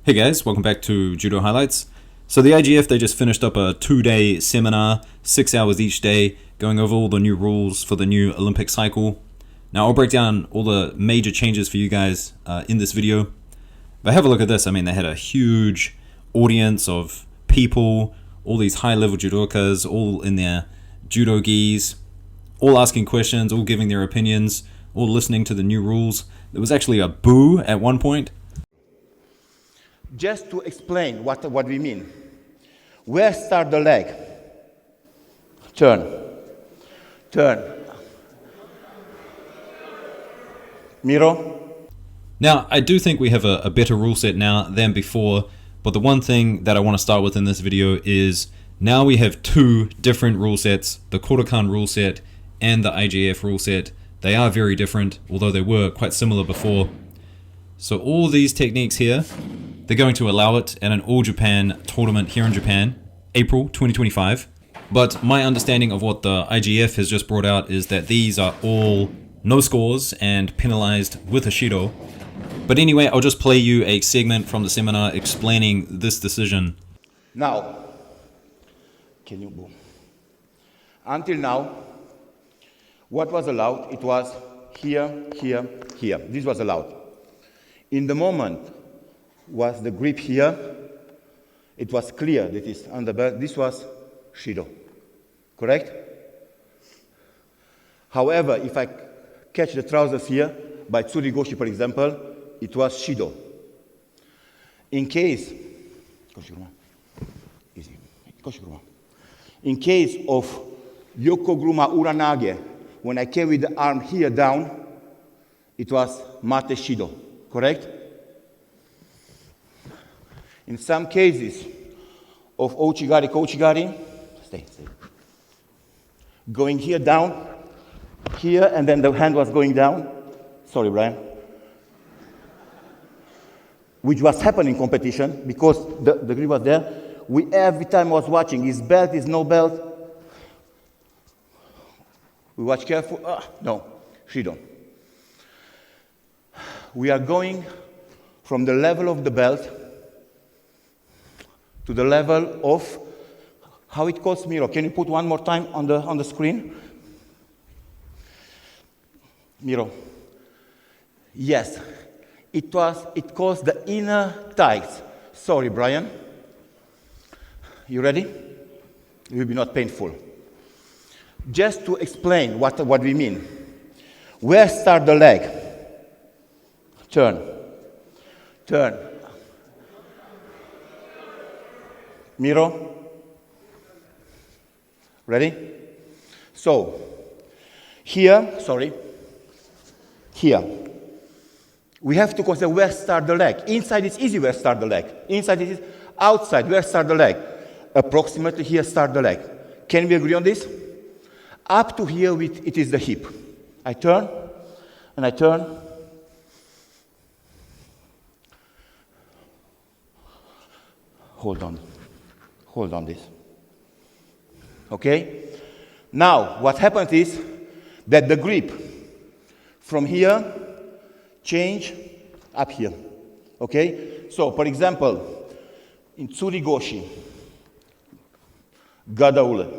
Hey guys, welcome back to Judo Highlights. So the IJF, they just finished up a 2-day seminar, 6 hours each day, going over all the new rules for the new Olympic cycle. Now I'll break down all the major changes for you guys in this video. But have a look at this. I mean, they had a huge audience of people, all these high-level judokas, all in their judo gis, all asking questions, all giving their opinions, all listening to the new rules. There was actually a boo at one point. Just to explain what we mean. Where start the leg? Turn. Turn. Miro. Now, I do think we have a better rule set now than before, but the one thing that I want to start with in this video is now we have two different rule sets, the Kodokan rule set and the IJF rule set. They are very different, although they were quite similar before. So all these techniques here, they're going to allow it at an All Japan tournament here in Japan, April 2025. But my understanding of what the IJF has just brought out is that these are all no scores and penalized with a Shido. But anyway, I'll just play you a segment from the seminar explaining this decision. Now, can you boom? Until now, what was allowed? It was here, here, here. This was allowed. In the moment was the grip here, it was clear that is on the belt. This was Shido, correct? However, if I catch the trousers here by Tsurigoshi, for example, it was Shido. In case of Yoko Gruma Uranage, when I came with the arm here down, it was Mate Shido, correct? In some cases of Ouchigari, Kouchigari, stay. Going here down, here, and then the hand was going down. Sorry, Brian. Which was happening in competition because the grip was there. We every time was watching, is belt, is no belt. We watch careful. No, Shido. We are going from the level of the belt to the level of how it calls Miro. Can you put one more time on the screen? Miro. Yes, it calls the inner thighs. Sorry, Brian. You ready? It will be not painful. Just to explain what we mean. Where start the leg? Turn. Turn. Miro. Ready? So, here, here. We have to consider where start the leg. Inside it's easy where start the leg. Inside it is outside, where start the leg. Approximately here start the leg. Can we agree on this? Up to here it is the hip. I turn, and I turn. Hold on this. Okay? Now, what happens is that the grip from here change up here. Okay? So, for example, in Tsurigoshi, Gadaule,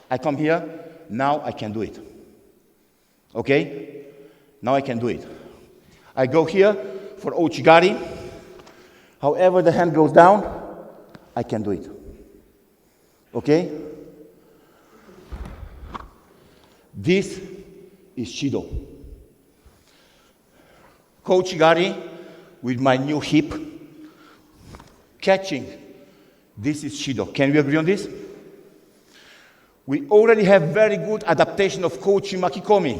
I come here, now I can do it. Okay? Now I can do it. I go here for Ouchigari. However the hand goes down, I can do it. Okay? This is Shido. Kouchigari with my new hip. Catching. This is Shido. Can we agree on this? We already have very good adaptation of Kouchi Makikomi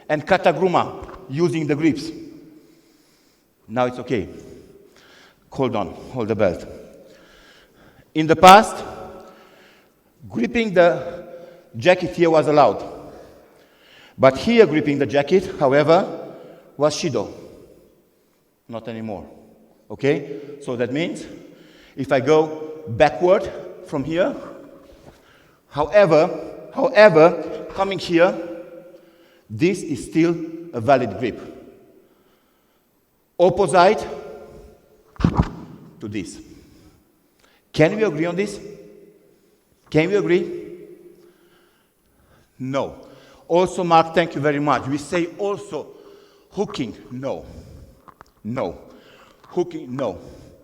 and Katagruma using the grips. Now it's okay. Hold on, hold the belt. In the past, gripping the jacket here was allowed. But here gripping the jacket, however, was Shido. Not anymore. Okay? So that means if I go backward from here, however, coming here, this is still a valid grip. Opposite, to this. Can we agree on this? Can we agree? No. Also, Mark, thank you very much. We say also hooking, no. No. Hooking, no.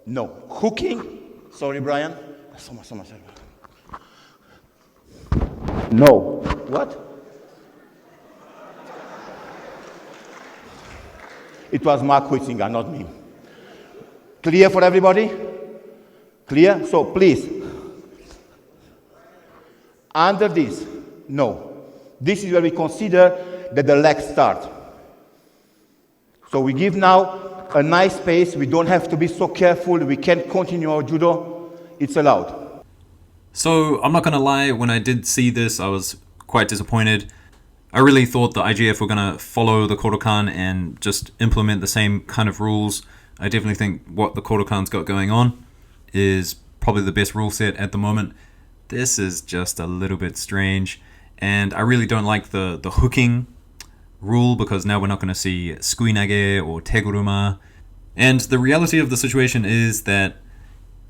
No. Hooking, sorry, Brian. So much. No. What? It was Mark Huitzinger, not me. Clear for everybody? Clear? So please, under this, no. This is where we consider that the legs start. So we give now a nice pace. We don't have to be so careful. We can continue our judo. It's allowed. So I'm not going to lie, when I did see this, I was quite disappointed. I really thought the IJF were going to follow the Kodokan and just implement the same kind of rules. I definitely think what the Kodokan's got going on is probably the best rule set at the moment. This is just a little bit strange. And I really don't like the hooking rule, because now we're not going to see suinage or teguruma. And the reality of the situation is that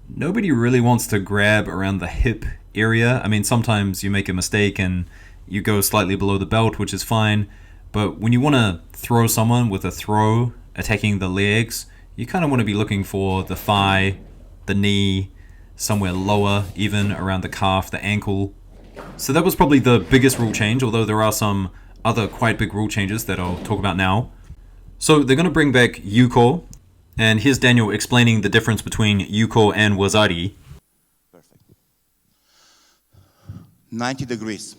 nobody really wants to grab around the hip area. I mean, sometimes you make a mistake and you go slightly below the belt, which is fine. But when you want to throw someone with a throw attacking the legs, you kind of want to be looking for the thigh, the knee, somewhere lower, even around the calf, the ankle. So that was probably the biggest rule change, although there are some other quite big rule changes that I'll talk about now. So they're going to bring back Yuko, and here's Daniel explaining the difference between Yuko and Wazari. Perfect. 90 degrees.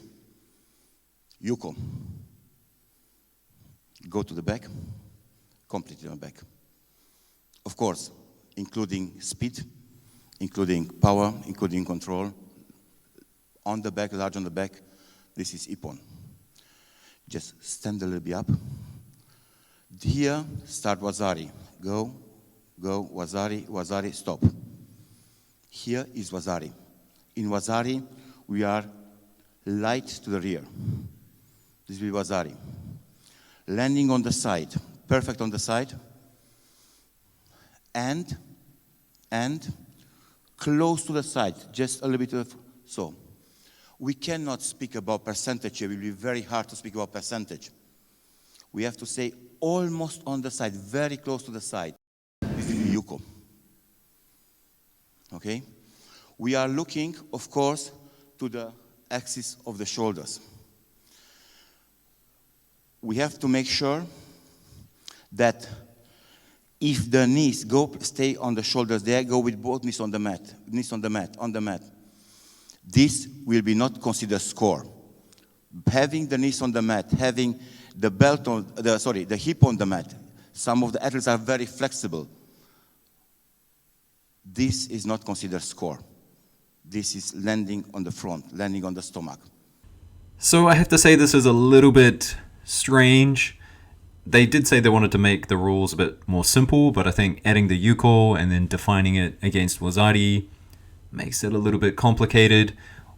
Yuko. Go to the back, completely on the back. Of course, including speed, including power, including control. On the back, large on the back, this is ippon. Just stand a little bit up. Here, start Wazari. Go, Wazari, Wazari, stop. Here is Wazari. In Wazari, we are light to the rear. This will be Wazari. Landing on the side, perfect on the side. And close to the side, just a little bit of so. We cannot speak about percentage here. It will be very hard to speak about percentage. We have to say almost on the side, very close to the side. This is Yuko. Okay? We are looking, of course, to the axis of the shoulders. We have to make sure that if the knees stay on the shoulders there, go with both knees on the mat, on the mat. This will be not considered score. Having the knees on the mat, having the belt on, the hip on the mat. Some of the athletes are very flexible. This is not considered score. This is landing on the front, landing on the stomach. So I have to say this is a little bit strange. They did say they wanted to make the rules a bit more simple, but I think adding the Yuko and then defining it against Wazari makes it a little bit complicated.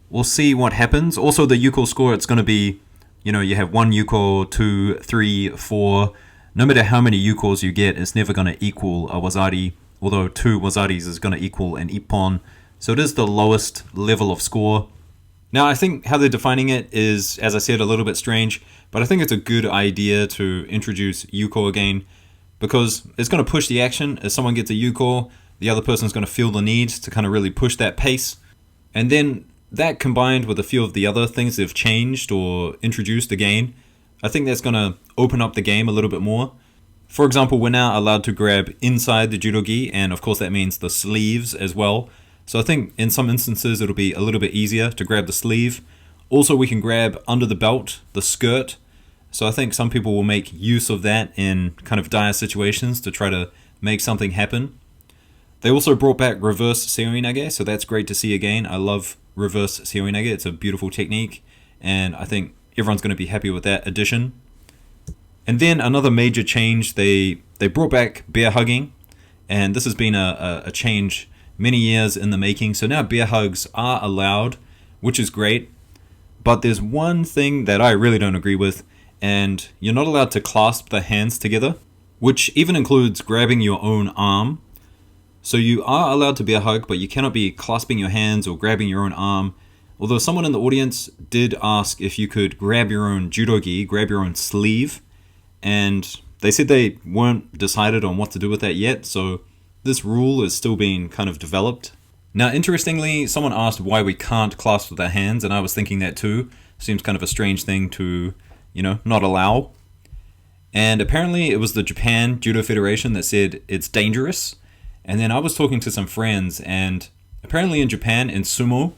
We'll see what happens. Also, the Yuko score, it's going to be, you have 1 Yuko, 2, 3, 4. No matter how many Yukos you get, it's never going to equal a Wazari, although 2 Wazaris is going to equal an Ippon. So it is the lowest level of score. Now, I think how they're defining it is, as I said, a little bit strange, but I think it's a good idea to introduce Yuko again, because it's going to push the action. As someone gets a Yuko, the other person's going to feel the need to kind of really push that pace. And then that combined with a few of the other things they've changed or introduced again, I think that's going to open up the game a little bit more. For example, we're now allowed to grab inside the judogi, and of course that means the sleeves as well. So I think in some instances it'll be a little bit easier to grab the sleeve. Also, we can grab under the belt, the skirt. So I think some people will make use of that in kind of dire situations to try to make something happen. They also brought back reverse seoinage, so that's great to see again. I love reverse seoinage. It's a beautiful technique, and I think everyone's going to be happy with that addition. And then another major change, they brought back bear hugging, and this has been a change many years in the making. So now bear hugs are allowed, which is great. But there's one thing that I really don't agree with, and you're not allowed to clasp the hands together, which even includes grabbing your own arm. So you are allowed to bear hug, but you cannot be clasping your hands or grabbing your own arm. Although someone in the audience did ask if you could grab your own judo gi, grab your own sleeve, and they said they weren't decided on what to do with that yet, so this rule is still being kind of developed. Now, interestingly, someone asked why we can't clasp with our hands, and I was thinking that too. Seems kind of a strange thing to, not allow. And apparently it was the Japan Judo Federation that said it's dangerous. And then I was talking to some friends, and apparently in Japan, in sumo,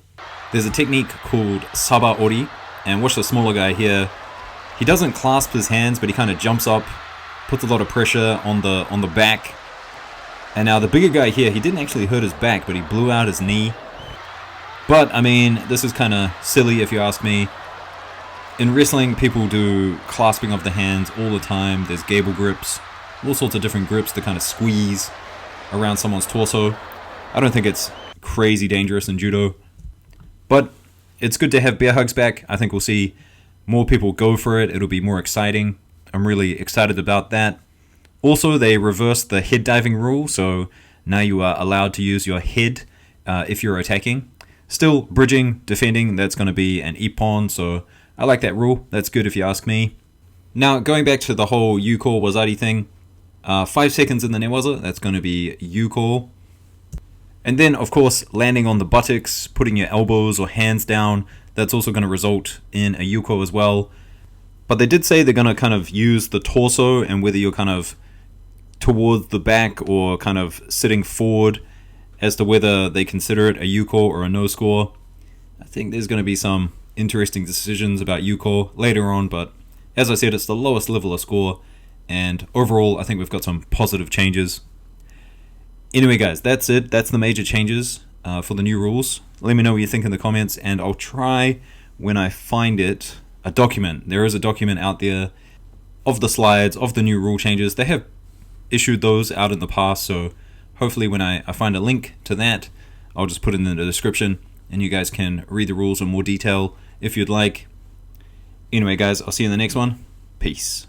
there's a technique called saba ori. And watch the smaller guy here. He doesn't clasp his hands, but he kind of jumps up, puts a lot of pressure on the back. And now the bigger guy here, he didn't actually hurt his back, but he blew out his knee. But, I mean, this is kind of silly if you ask me. In wrestling, people do clasping of the hands all the time. There's gable grips, all sorts of different grips to kind of squeeze around someone's torso. I don't think it's crazy dangerous in judo. But it's good to have bear hugs back. I think we'll see more people go for it. It'll be more exciting. I'm really excited about that. Also, they reversed the head diving rule, so now you are allowed to use your head if you're attacking. Still, bridging, defending, that's going to be an ippon, so I like that rule. That's good if you ask me. Now, going back to the whole Yuko Wazari thing, 5 seconds in the newaza, that's going to be Yuko. And then, of course, landing on the buttocks, putting your elbows or hands down, that's also going to result in a Yuko as well. But they did say they're going to kind of use the torso, and whether you're kind of towards the back or kind of sitting forward as to whether they consider it a Yuko or a no score. I think there's going to be some interesting decisions about Yuko later on, but as I said, it's the lowest level of score, and overall I think we've got some positive changes. Anyway guys, that's it. That's the major changes for the new rules. Let me know what you think in the comments, and I'll try, when I find it, a document. There is a document out there of the slides, of the new rule changes. They have issued those out in the past, so hopefully when I find a link to that, I'll just put it in the description and you guys can read the rules in more detail if you'd like. Anyway guys, I'll see you in the next one. Peace.